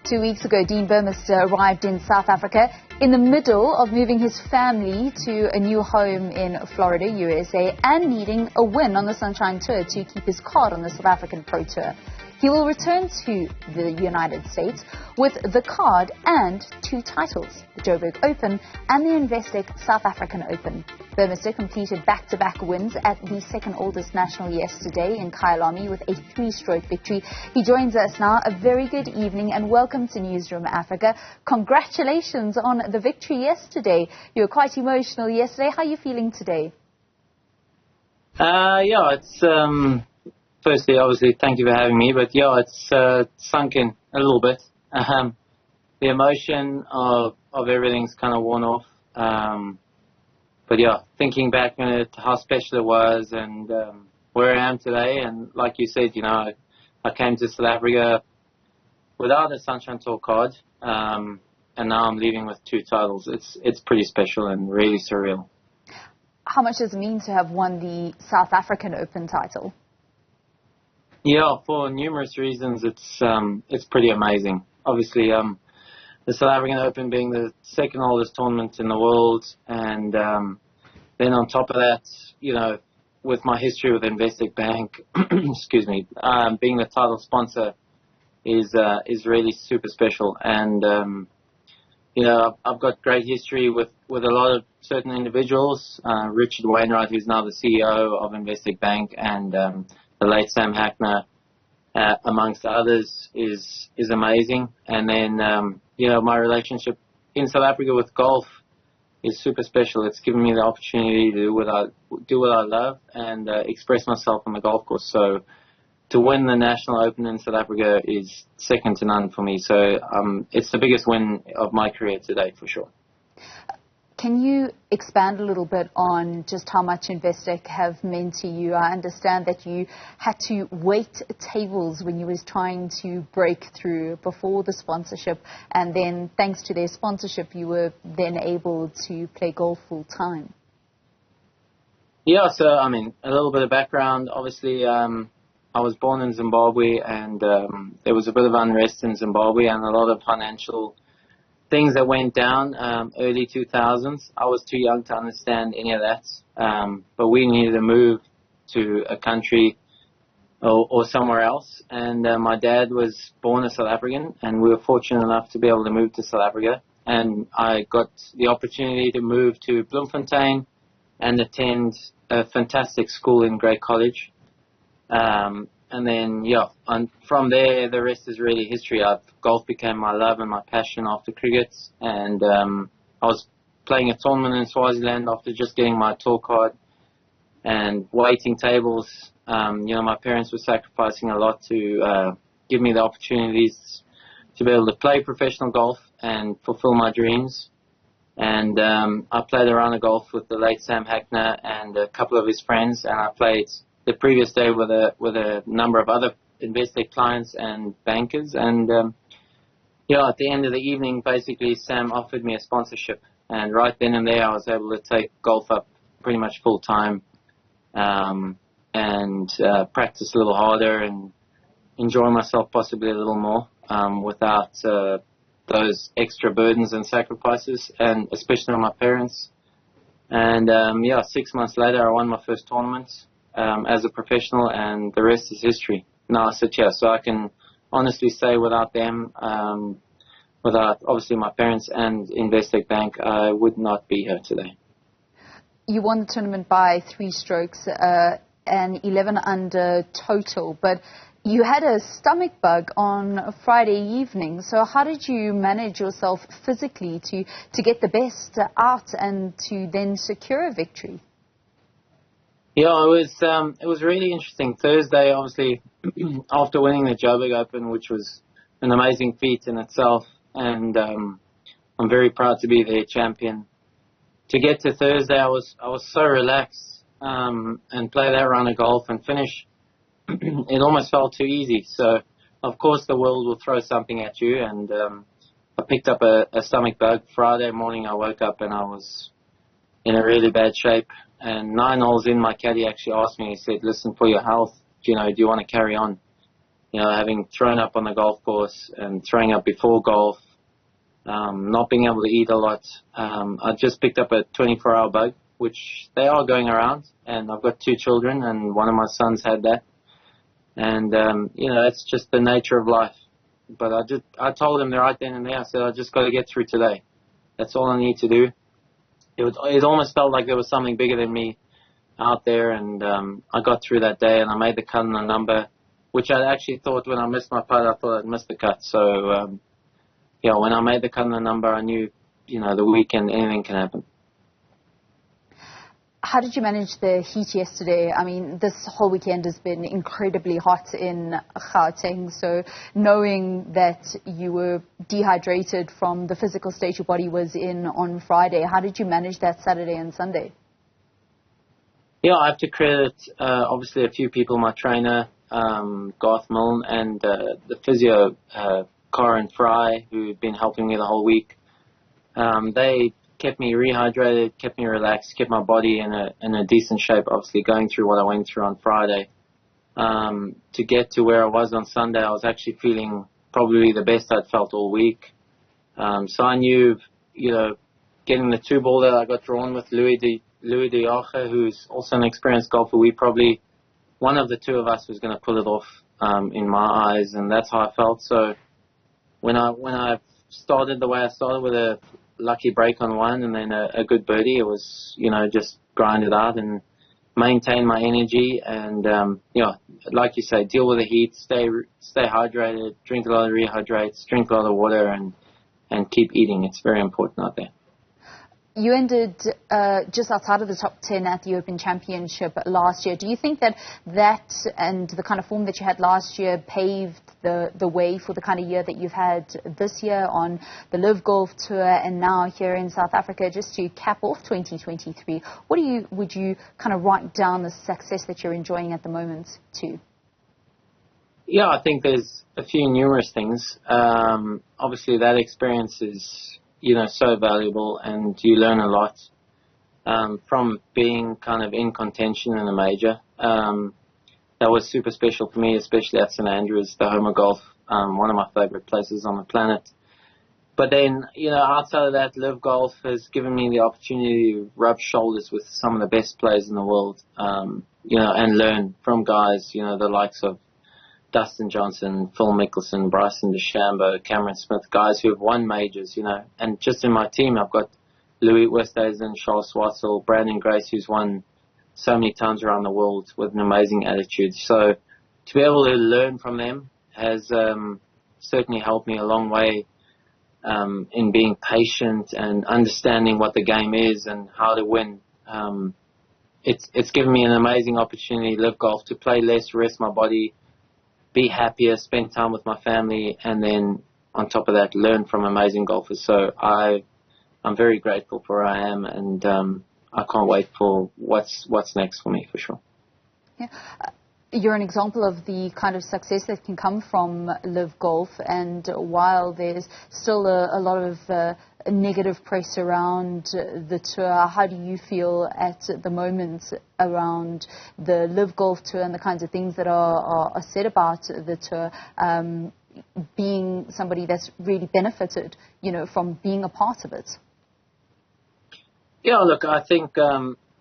2 weeks ago, Dean Burmester arrived in South Africa in the middle of moving his family to a new home in Florida, USA, and needing a win on the Sunshine Tour to keep his card on the South African Pro Tour. He will return to the United States with the card and 2 titles, the Joburg Open and the Investec South African Open. Burmester completed back-to-back wins at the second oldest national yesterday in Kyalami with a 3-stroke victory. He joins us now. A very good evening and welcome to Newzroom Afrika. Congratulations on the victory yesterday. You were quite emotional yesterday. How are you feeling today? It's firstly, obviously, thank you for having me. But yeah, it's sunk in a little bit. The emotion of everything's kind of worn off. But yeah, thinking back on it, how special it was and where I am today. And like you said, I came to South Africa without a Sunshine Tour card. And now I'm leaving with 2 titles. It's pretty special and really surreal. How much does it mean to have won the South African Open title? Yeah, for numerous reasons, it's pretty amazing. Obviously, the South African Open being the second oldest tournament in the world, and then on top of that, with my history with Investec Bank, excuse me, being the title sponsor is really super special. And I've got great history with a lot of certain individuals. Richard Wainwright, who's now the CEO of Investec Bank, and the late Sam Hackner, amongst others, is amazing. And then, my relationship in South Africa with golf is super special. It's given me the opportunity to do what I love and express myself on the golf course. So to win the National Open in South Africa is second to none for me. So it's the biggest win of my career to date, for sure. Can you expand a little bit on just how much Investec have meant to you? I understand that you had to wait tables when you was trying to break through before the sponsorship, and then thanks to their sponsorship, you were then able to play golf full time. Yeah, so a little bit of background. Obviously, I was born in Zimbabwe, and there was a bit of unrest in Zimbabwe and a lot of financial things that went down early 2000s. I was too young to understand any of that, but we needed to move to a country or somewhere else. And my dad was born a South African, and we were fortunate enough to be able to move to South Africa. And I got the opportunity to move to Bloemfontein and attend a fantastic school in Grey College. And then, from there, the rest is really history. Golf became my love and my passion after cricket. And I was playing a tournament in Swaziland after just getting my tour card and waiting tables. My parents were sacrificing a lot to give me the opportunities to be able to play professional golf and fulfill my dreams. And I played a round of golf with the late Sam Hackner and a couple of his friends, and I played the previous day with a number of other Investec clients and bankers. And at the end of the evening, basically Sam offered me a sponsorship, and right then and there I was able to take golf up pretty much full time and practice a little harder and enjoy myself possibly a little more without those extra burdens and sacrifices, and especially on my parents. And 6 months later I won my first tournament as a professional, and the rest is history. Now I sit here, so I can honestly say without them, without obviously my parents and Investec Bank, I would not be here today. You won the tournament by 3 strokes and 11 under total, but you had a stomach bug on Friday evening. So how did you manage yourself physically to get the best out and to then secure a victory? Yeah, it was really interesting. Thursday, obviously, after winning the Joburg Open, which was an amazing feat in itself, and I'm very proud to be their champion. To get to Thursday, I was so relaxed and play that round of golf and finish. It almost felt too easy. So, of course, the world will throw something at you, and I picked up a stomach bug. Friday morning, I woke up and I was in a really bad shape. And 9 holes in, my caddy actually asked me, he said, listen, for your health, do you want to carry on? having thrown up on the golf course and throwing up before golf, not being able to eat a lot. I just picked up a 24-hour bug, which they are going around, and I've got 2 children, and one of my sons had that. And, it's just the nature of life. But I told him right then and there, I said, I just got to get through today. That's all I need to do. It almost felt like there was something bigger than me out there, and I got through that day, and I made the cut on the number, which I actually thought when I missed my putt, I thought I'd missed the cut. So, when I made the cut on the number, I knew, the weekend, anything can happen. How did you manage the heat yesterday? I mean, this whole weekend has been incredibly hot in Gauteng, so knowing that you were dehydrated from the physical state your body was in on Friday, how did you manage that Saturday and Sunday? Yeah, I have to credit, obviously, a few people, my trainer, Garth Milne, and the physio, Corin Fry, who've been helping me the whole week. They kept me rehydrated, kept me relaxed, kept my body in a decent shape, obviously going through what I went through on Friday. To get to where I was on Sunday, I was actually feeling probably the best I'd felt all week. So I knew, getting the 2-ball that I got drawn with Louis de Jager, who's also an experienced golfer, one of the 2 of us was going to pull it off, in my eyes, and that's how I felt. So when I started the way I started with a lucky break on 1 and then a good birdie, it was, just grind it out and maintain my energy and, like you say, deal with the heat, stay hydrated, drink a lot of rehydrates, drink a lot of water and keep eating. It's very important out there. You ended just outside of the top 10 at the Open Championship last year. Do you think that and the kind of form that you had last year paved the way for the kind of year that you've had this year on the Live Golf Tour and now here in South Africa, just to cap off 2023? Would you kind of write down the success that you're enjoying at the moment too? Yeah, I think there's a few numerous things. Obviously, that experience is so valuable, and you learn a lot from being kind of in contention in a major. That was super special for me, especially at St Andrews, the home of golf, one of my favorite places on the planet. But then, outside of that, Live Golf has given me the opportunity to rub shoulders with some of the best players in the world, and learn from guys, the likes of Dustin Johnson, Phil Mickelson, Bryson DeChambeau, Cameron Smith, guys who have won majors, and just in my team, I've got Louis Oosthuizen, Charles Schwartzel, Brandon Grace, who's won so many times around the world with an amazing attitude. So to be able to learn from them has certainly helped me a long way in being patient and understanding what the game is and how to win. It's given me an amazing opportunity, Live Golf, to play less, rest my body, be happier, spend time with my family, and then on top of that, learn from amazing golfers. So I'm very grateful for where I am, and I can't wait for what's next for me, for sure. Yeah. You're an example of the kind of success that can come from Live Golf, and while there's still a lot of negative press around the tour, how do you feel at the moment around the Live Golf Tour and the kinds of things that are said about the tour, being somebody that's really benefited, from being a part of it? Yeah, look, I think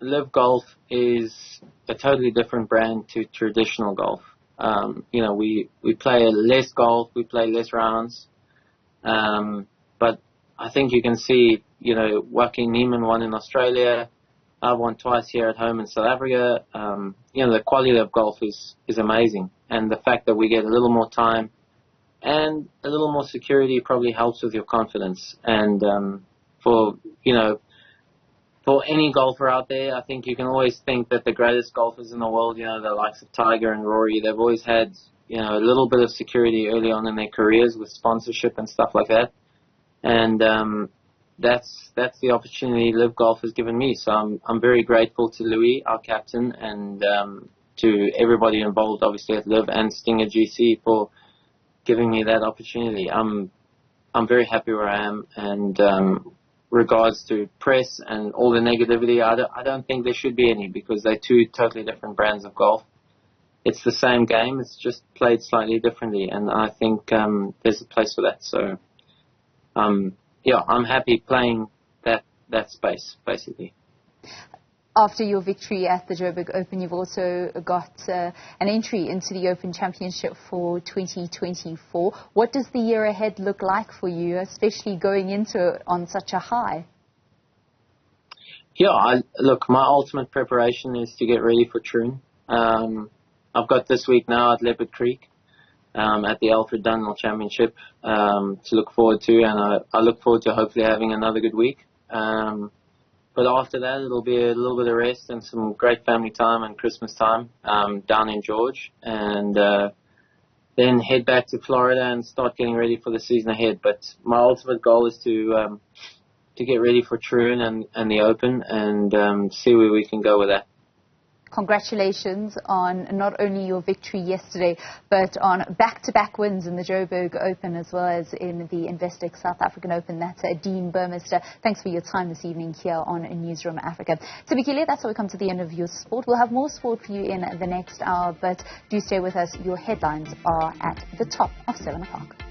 Live Golf is a totally different brand to traditional golf. We play less golf, we play less rounds, but I think you can see, Joaquin Niemann won in Australia, I've won twice here at home in South Africa. The quality of golf is amazing, and the fact that we get a little more time and a little more security probably helps with your confidence. And for any golfer out there, I think you can always think that the greatest golfers in the world, the likes of Tiger and Rory, they've always had, a little bit of security early on in their careers with sponsorship and stuff like that. And that's the opportunity Live Golf has given me. So I'm very grateful to Louis, our captain, and to everybody involved, obviously at Live and Stinger GC, for giving me that opportunity. I'm very happy where I am, and regards to press and all the negativity, I don't think there should be any, because they're 2 totally different brands of golf. it's the same game. It's just played slightly differently, and I think there's a place for that. So, yeah, I'm happy playing that space, basically. After your victory at the Joburg Open, you've also got an entry into the Open Championship for 2024. What does the year ahead look like for you, especially going into it on such a high? Yeah, look, my ultimate preparation is to get ready for Troon. I've got this week now at Leopard Creek at the Alfred Dunhill Championship to look forward to, and I look forward to hopefully having another good week. But after that, it'll be a little bit of rest and some great family time and Christmas time down in George, and then head back to Florida and start getting ready for the season ahead. But my ultimate goal is to get ready for Troon and the Open, and see where we can go with that. Congratulations on not only your victory yesterday, but on back-to-back wins in the Joburg Open as well as in the Investec South African Open. That's Dean Burmester. Thanks for your time this evening here on Newzroom Afrika. So, Bikile, that's how we come to the end of your sport. We'll have more sport for you in the next hour, but do stay with us. Your headlines are at the top of 7 o'clock.